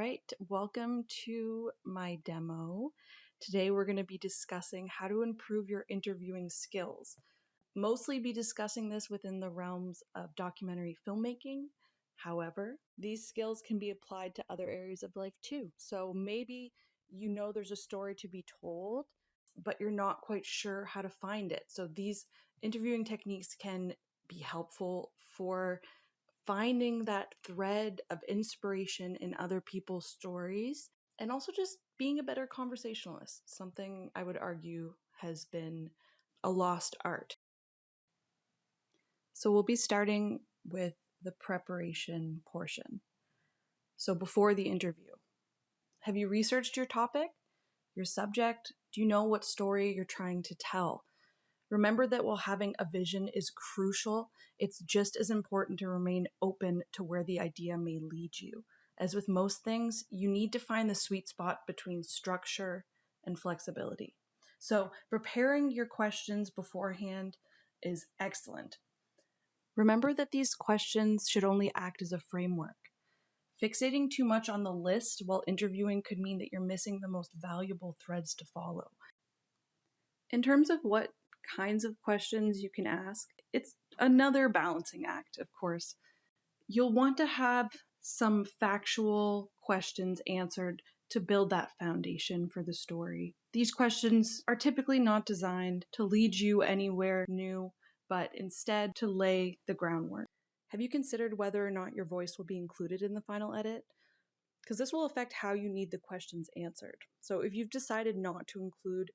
right, welcome to my demo. Today we're going to be discussing how to improve your interviewing skills. Mostly be discussing this within the realms of documentary filmmaking. However, these skills can be applied to other areas of life too. So maybe you know there's a story to be told, but you're not quite sure how to find it. So these interviewing techniques can be helpful for finding that thread of inspiration in other people's stories, and also just being a better conversationalist, something I would argue has been a lost art. So we'll be starting with the preparation portion. So before the interview, have you researched your topic, your subject? Do you know what story you're trying to tell? Remember that while having a vision is crucial, it's just as important to remain open to where the idea may lead you. As with most things, you need to find the sweet spot between structure and flexibility. So preparing your questions beforehand is excellent. Remember that these questions should only act as a framework. Fixating too much on the list while interviewing could mean that you're missing the most valuable threads to follow. In terms of what kinds of questions you can ask, it's another balancing act, of course. You'll want to have some factual questions answered to build that foundation for the story. These questions are typically not designed to lead you anywhere new, but instead to lay the groundwork. Have you considered whether or not your voice will be included in the final edit? Because this will affect how you need the questions answered. So if you've decided not to include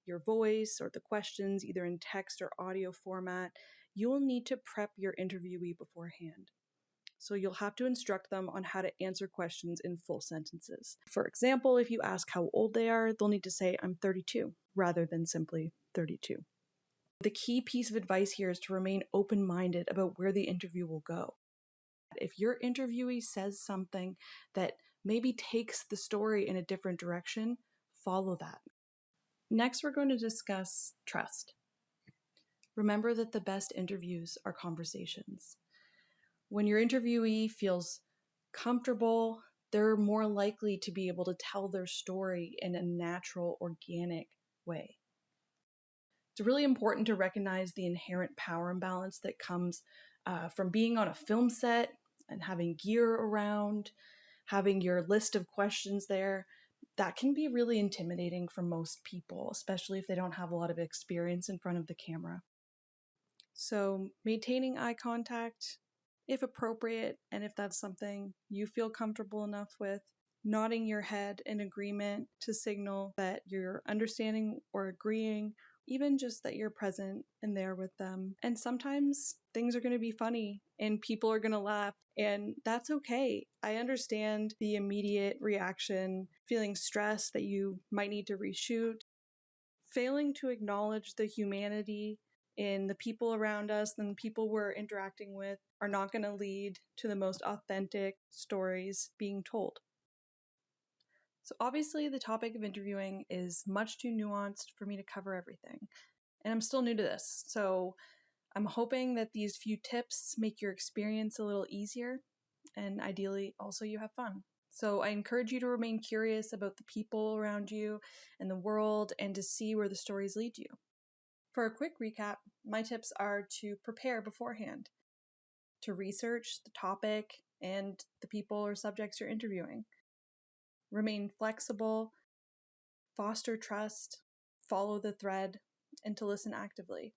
your voice or the questions either in text or audio format, you'll need to prep your interviewee beforehand. So you'll have to instruct them on how to answer questions in full sentences. For example, if you ask how old they are, they'll need to say, "I'm 32," rather than simply 32. The key piece of advice here is to remain open-minded about where the interview will go. If your interviewee says something that maybe takes the story in a different direction, follow that. Next, we're going to discuss trust. Remember that the best interviews are conversations. When your interviewee feels comfortable, they're more likely to be able to tell their story in a natural, organic way. It's really important to recognize the inherent power imbalance that comes from being on a film set and having gear around, having your list of questions there. That can be really intimidating for most people, especially if they don't have a lot of experience in front of the camera. So maintaining eye contact, if appropriate, and if that's something you feel comfortable enough with, nodding your head in agreement to signal that you're understanding or agreeing, even just that you're present and there with them. And sometimes things are going to be funny and people are going to laugh, and that's okay. I understand the immediate reaction, feeling stressed that you might need to reshoot. Failing to acknowledge the humanity in the people around us and the people we're interacting with are not going to lead to the most authentic stories being told. So obviously the topic of interviewing is much too nuanced for me to cover everything, and I'm still new to this. So I'm hoping that these few tips make your experience a little easier, and ideally also you have fun. So I encourage you to remain curious about the people around you and the world, and to see where the stories lead you. For a quick recap, my tips are to prepare beforehand, to research the topic and the people or subjects you're interviewing, remain flexible, foster trust, follow the thread, and to listen actively.